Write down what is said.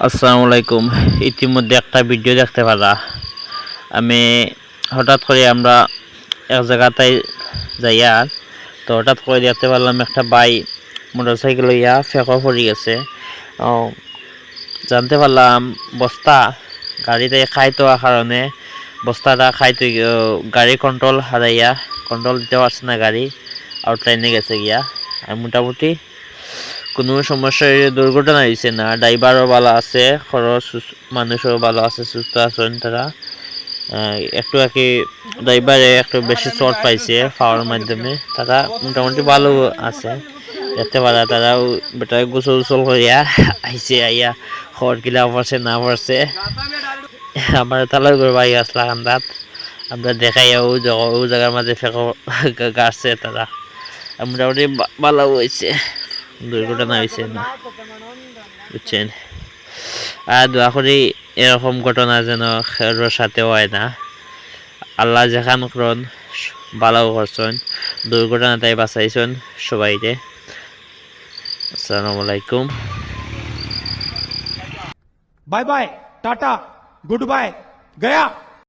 আসসালামু আলাইকুম। ইতিমধ্যে একটা ভিডিও দেখতে পেলা। আমি হঠাৎ করে আমরা এক জায়গাতে যাইয়া তো হঠাৎ করে দেখতে পারলাম একটা ভাই মোটরসাইকেল লইয়া ফেঁকো পড়ে গেছে। ও, জানতে পারলাম বস্তা গাড়িতে খাইতো কারণে বস্তাটা খাইতে গাড়ি কন্ট্রোল হারাইয়া কন্ট্রোল দিতে পারছে না, গাড়ি আউটলাইনে গেছে গিয়া। আর মোটামুটি কোনো সমস্যা দুর্ঘটনা হয়েছে না, ড্রাইভারও ভালো আছে, খরচ মানুষও ভালো আছে, সুস্থ আছেন তারা। একটু আর কি ড্রাইভারে একটু বেশি চোট পাইছে পাওয়ার মাধ্যমে, তারা মোটামুটি ভালো আছে। দেখতে পারা তারাও বেটার গোসল উসল করিয়া আইসে, আইয়া খড় কিলা পড়ছে না পড়ছে। আমার তালার করে বাড়ি আসলা কান্দাত আমরা দেখাইয়া ও জায়গার মাঝে ফেঁকো গাড়ছে তারা। মোটামুটি ভালো হয়েছে, দুর্ঘটনা হয়েছে না, বুঝছেন। আর দোয়া করি এরকম ঘটনা যেন কারোর সাথে হয় না। আল্লাহ যেখান করুন ভালো করছেন, দুর্ঘটনাটাই বাঁচাইছেন সবাইকে। আসসালামু আলাইকুম। Bye bye tata good bye गया।